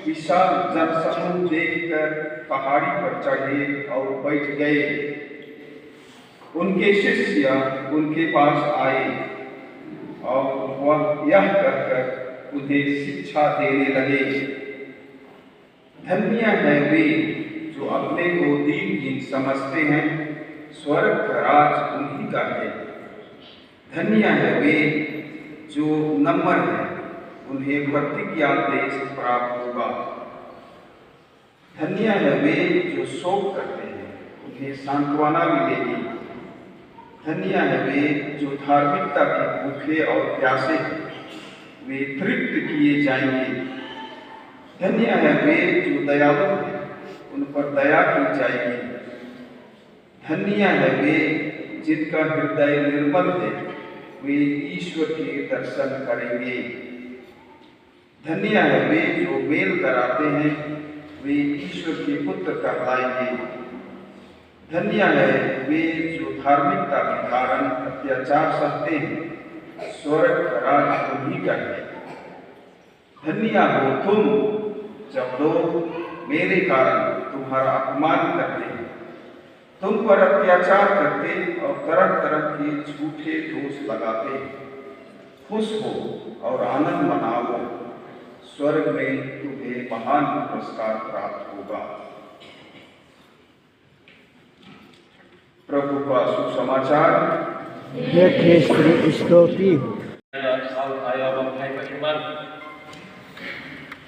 विशाल जनसमूह देखकर पहाड़ी पर चढ़े और बैठ गए। उनके शिष्य उनके पास आए और वह यह कहकर उन्हें शिक्षा देने लगे, धन्य है वे जो अपने को दीनहीन समझते हैं, स्वर्ग का राज उन्हीं का है। धन्य है वे जो नम्र हैं, उन्हें प्रतिज्ञा देश प्राप्त होगा। धन्य है वे जो शोक करते हैं, उन्हें सांत्वना मिलेगी। धन्य है वे जो धार्मिकता के भूखे और प्यासे हैं, वे तृप्त किए जाएंगे। धन्य है वे जो दयालु हैं, उन पर दया की जाएगी। धन्य है वे जिनका हृदय निर्मल है, वे ईश्वर के दर्शन करेंगे। धन्य है वे जो मेल कराते हैं, वे ईश्वर के पुत्र कहलाएंगे। धन्य है वे जो धार्मिकता के कारण अत्याचार सहते हैं, स्वर्ग का राज उन्हीं का है। धन्य हो तुम जब लोग मेरे कारण तुम्हारा अपमान करते हैं, तुम पर अत्याचार करते और तरह तरह के झूठे दोष लगाते हैं। खुश हो और आनंद मनाओ, स्वर्ग में तुम्हें महान पुरस्कार प्राप्त होगा। प्रभु का सुसमाचार।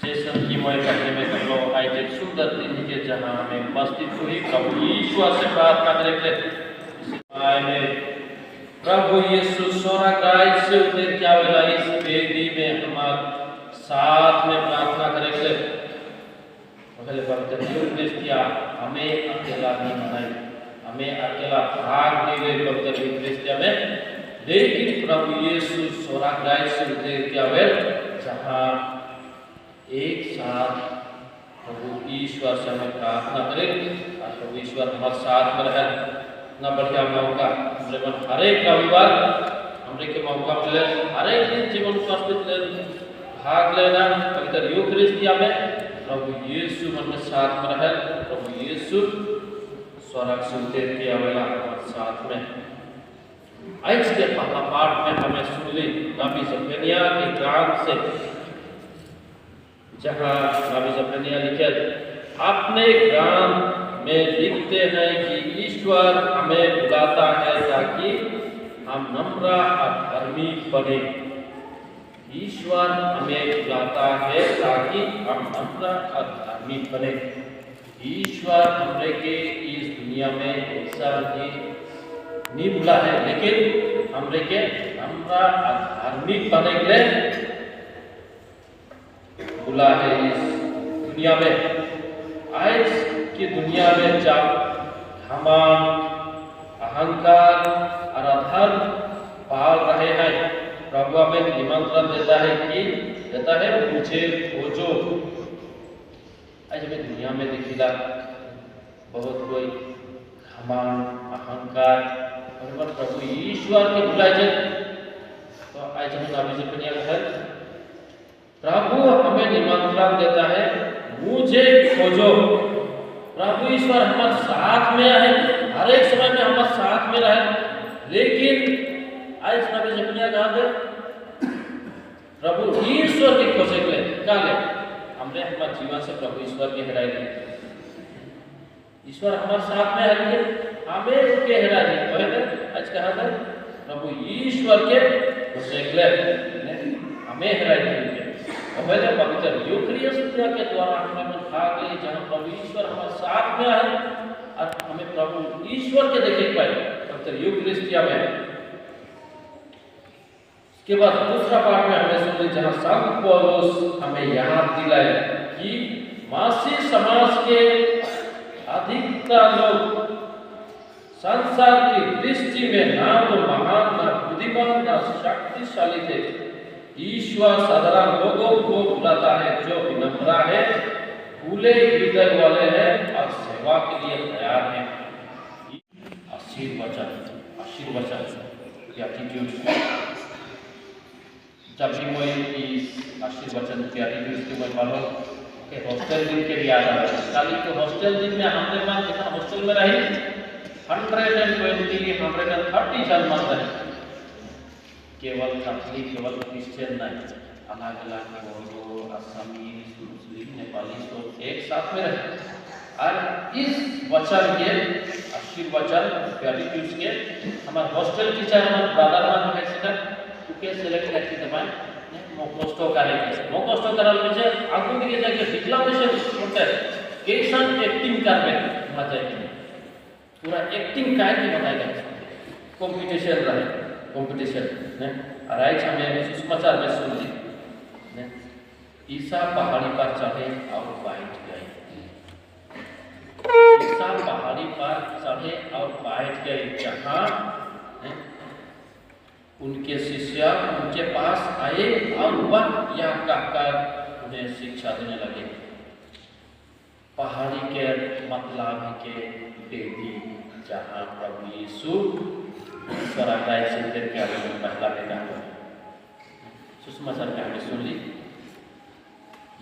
Jason Kimoy kami may sudat din जहाँ हमें उपस्थित हुई प्रभु ईश्वर से प्रार्थना करेंगे। प्रभु यीशु स्वर्गराज से उतर क्या वेला इस वेदी में हमारे साथ में प्रार्थना करेंगे। पहले पवित्र क्रिस्तिया हमें अकेला नहीं बनाई, हमें अकेला भाग नहीं दे पवित्र क्रिस्तिया में, लेकिन प्रभु यीशु स्वर्गराज से उतर क्या वेल जहाँ एक साथ प्रभु ईश्वर से हमें प्रार्थना करें और प्रभु ईश्वर हमारे साथ में रहे। ना बढ़िया मौका जीवन हर एक रविवार हमरे के मौका मिले, हर एक दिन जीवन उपस्थित ले भाग लेना पवित्र यूकरिस्तिया में प्रभु यीशु मन में साथ में रहे। प्रभु यीशु स्वर्ग से उतर के आवेला हमारे साथ में। आज के पहला पाठ में हमें सुन ली नबी जकरिया के ग्राम से, जहाँ नबी जकरिया लिखे अपने ग्राम में लिखते हैं कि ईश्वर हमें बुलाता है ताकि हम नम्र और धर्मी बने। ईश्वर हमें बुलाता है ताकि हम नम्र और धर्मी बने। ईश्वर हमरे के इस दुनिया में ऐसा नहीं बुला है, लेकिन हमरे के नम्र और धार्मिक बने के लिए बुला है। इस दुनिया में आज की दुनिया में जब घमंड, अहंकार और अधर्म पाल रहे हैं, प्रभु हमें निमंत्रण देता है मुझे खोजो। आज हमें दुनिया में दिखिला बहुत कोई घमंड, अहंकार और प्रभु ईश्वर के बुलाए। तो आज हम नबी जकरिया कहते प्रभु हमें निमंत्रण देता है मुझे खोजो। प्रभु ईश्वर हमारे साथ में है, हर एक समय में हमारे साथ में रहे, लेकिन आज नबी जकरिया कहा प्रभु ईश्वर के खोजे के क्या ले हमने हमारे जीवन से प्रभु ईश्वर के हेराई ली। ईश्वर हमारे साथ में है, लेकिन हमें उसके हेराई ली। पहले आज कहा था प्रभु ईश्वर के खोजे के हमें हेराई ली। पहले पवित्र यूकरिस्तिया के द्वारा हमें भाग ले, जहाँ प्रभु ईश्वर हमारे साथ में है और हमें प्रभु ईश्वर के देखे पाए पवित्र यूकरिस्तिया में। उसके बाद दूसरा पाठ में हमें सुन जहाँ संत पौलुस हमें याद दिलाए कि मसीह समाज के अधिकतर लोग संसार की दृष्टि में ना तो महान, ना बुद्धिमान, ना शक्तिशाली थे। ईश्वर साधारण लोगों को बुलाता है जो विनम्र है, खुले हृदय वाले हैं और सेवा के लिए तैयार हैं। आशीर्वचन जब भी मैं इस आशीर्वचन के एटीट्यूड के मैं मानो कि हॉस्टल दिन के लिए आ रहा है। कल के हॉस्टल दिन में हमने मान जितना हॉस्टल में रहे 120 130 जन मान रहे, केवल कैथोलिक, केवल क्रिश्चियन नहीं, अलग अलग बोडो, असमी, मुस्लिम, नेपाली सब एक साथ में रहे। और इस वचन के आशीर्वचन ग्रेटिट्यूड के हमारे हॉस्टल टीचर हमारे ब्रदर मान है सेटा तुके सेलेक्ट करके दबाए मोकोस्टो करल में जे आगू के जाके डिक्लेरेशन होता है केसन एक्टिंग करबे मजा पूरा एक्टिंग काय के बताएगा। कंपटीशन रहे, कंपटीशन ने राइट हमें सुसमाचार में सुन ली ने ईसा पहाड़ी पर चढ़े और बैठ गए। ईसा पहाड़ी पर चढ़े और बैठ गए, जहाँ उनके शिष्य उनके पास आए और वह यह कहकर उन्हें शिक्षा देने लगे। पहाड़ी के मतलब के वेदी जहाँ प्रभु यीशु स्वरागाय से फिर क्या पहला बेटा सुसमाचार में हमें सुन ली।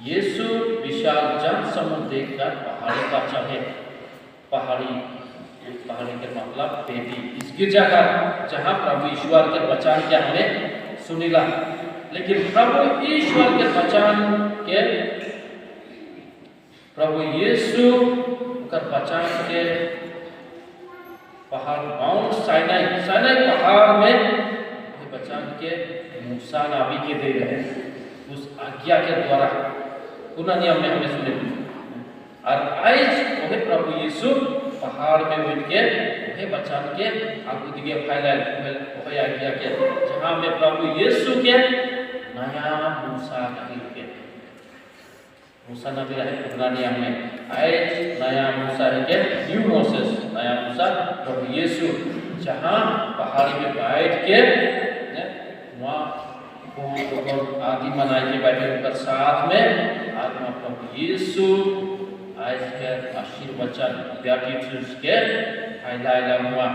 यीशु विशाल जन समूह देखकर पहाड़ी पर चढ़े। पहाड़ी के मतलब वेदी, इस गिरजाघर जहाँ प्रभु ईश्वर के वचन के हमें सुनिला। लेकिन प्रभु ईश्वर के वचन के प्रभु यीशु कर वचन के पहाड़ माउंट साइनाई पहाड़ में वचन के मूसा नबी के दे रहे उस आज्ञा के द्वारा पुनः नियम में हमें सुने और आज ओहे प्रभु यीशु पहाड़ में बैठ के ओहे बचान के आगू दिगे फैला ओहे आज्ञा के जहाँ में प्रभु यीशु के नया मूसा नहीं के मूसा नबी रहे पुराना नियम में आज नया मूसा है के न्यू मोसेस नया मूसा प्रभु यीशु जहाँ पहाड़ी में बैठ के वहाँ आदि मनाए के बैठे उनका साथ में आत्मा प्रभु यीशु आज के आशीर्वचन बेटिट्यूड्स के फैलाया हुआ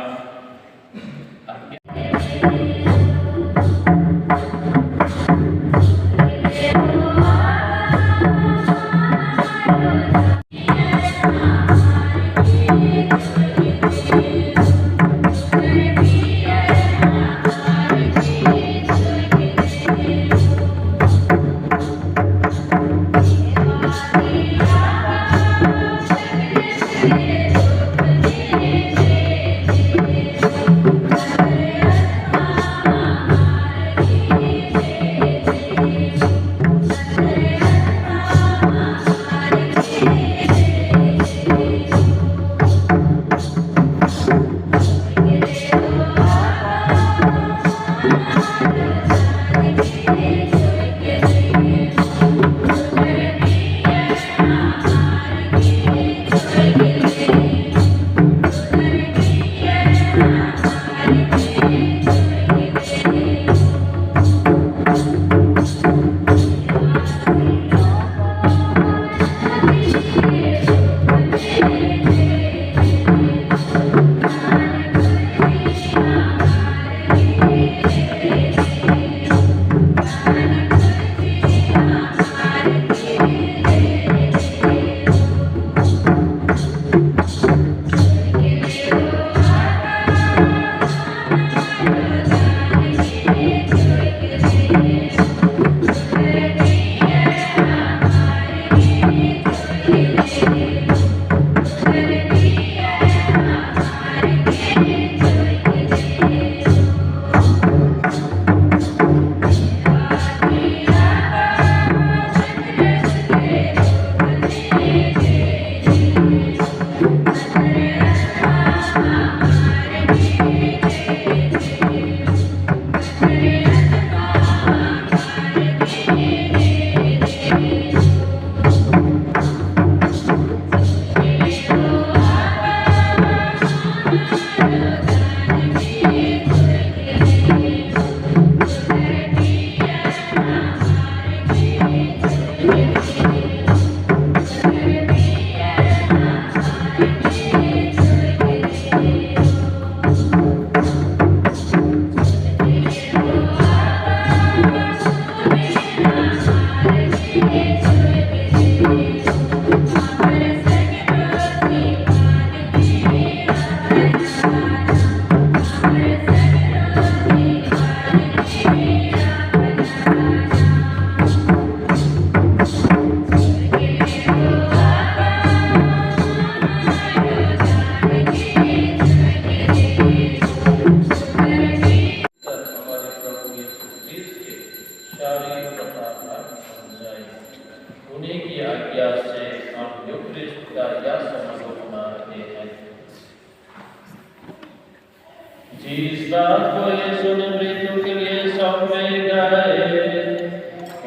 जिस बात को यीशु ने मृत्यु के लिए सौंपे गए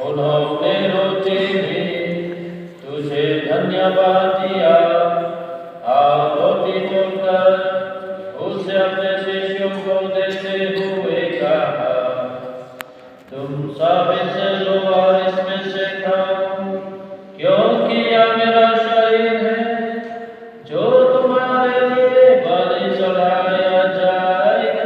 उन्होंने रोटी ली तुझे धन्यवाद दिया और रोटी तोड़कर उसे अपने शिष्यों को देते हुए कहा तुम सब इसे लो और इसमें से खाओ क्योंकि यह मेरा शरीर है जो तुम्हारे लिए बलि चढ़ाया जाएगा।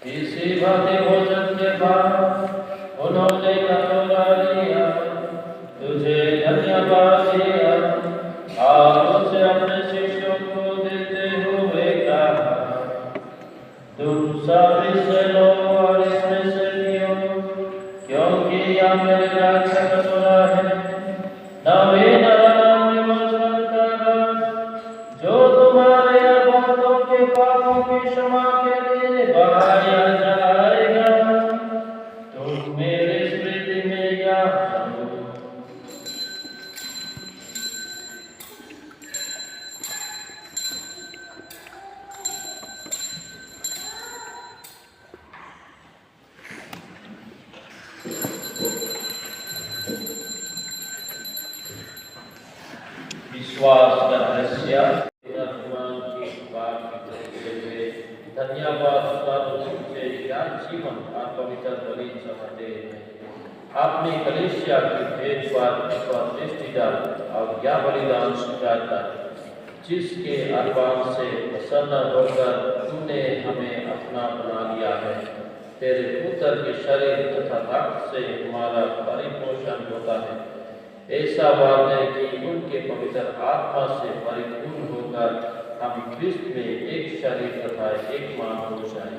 इसी भांति भोजन के बाद उन्होंने कटोरा लिया तुझे धन्यवाद दिया और उसे अपने शिष्यों को देते हुए कहा तुम सब इसे लो और इसमें से पियो क्योंकि यह मेरे रक्त का कटोरा है नवीन क्षमा के लिए बहाया जाएगा। तुम मेरे स्मृति में याद करो। विश्वास का रहस्य भगवान की बात करते हुए धन्यवाद से ज्ञान जीवन और पवित्र बलि चढ़ाते हैं। आपने कलीसिया की भेदभाव पर दृष्टि डाल और यह बलिदान स्वीकार कर, जिसके अरबान से प्रसन्न होकर तूने हमें अपना बना लिया है। तेरे पुत्र के शरीर तथा रक्त से हमारा परिपोषण होता है। ऐसा बात है कि उनके पवित्र आत्मा से परिपूर्ण होकर हम क्रिस्त में एक शरीर तथा एक मान हो जाए।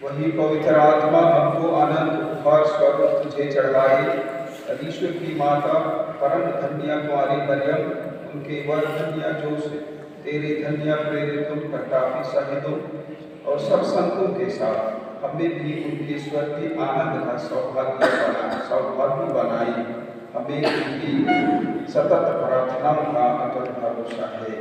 वही पवित्र आत्मा हमको आनंद उपहार स्वरूप तुझे चढ़ाए। ईश्वर की माता परम धन्या कुमारी मरियम, उनके वर धन्या जोसेफ, तेरे धन्या प्रेरितों प्रतापी सहितों और सब संतों के साथ हमें भी उनके स्वर्गीय आनंद का सौभाग्य बनाई। हमें उनकी सतत प्रार्थनाओं का अटल भरोसा है।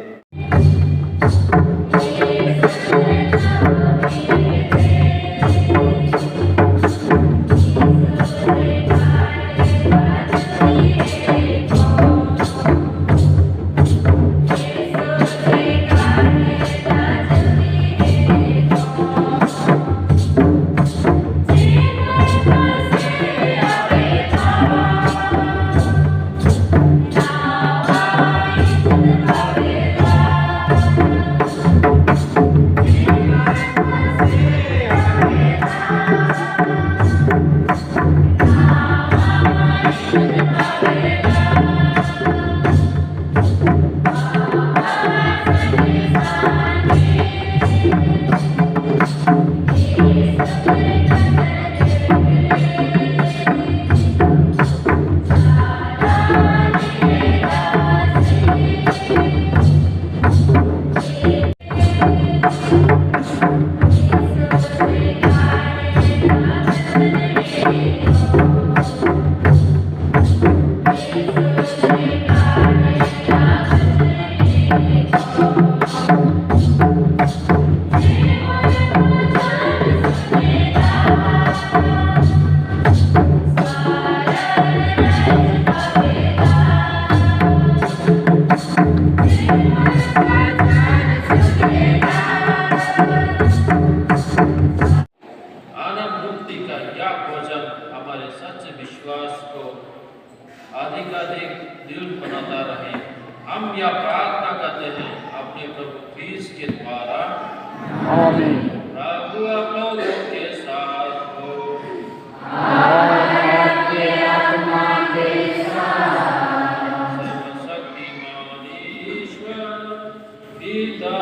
अधिकाधिक दृढ़ बनाता रहे। हम यह प्रार्थना करते हैं अपने प्रभु क्रिस्त के द्वारा। आमीन। प्रभु आप लोगों के साथ हो। आपके आत्मा के साथ। सर्वशक्तिमान ईश्वर पिता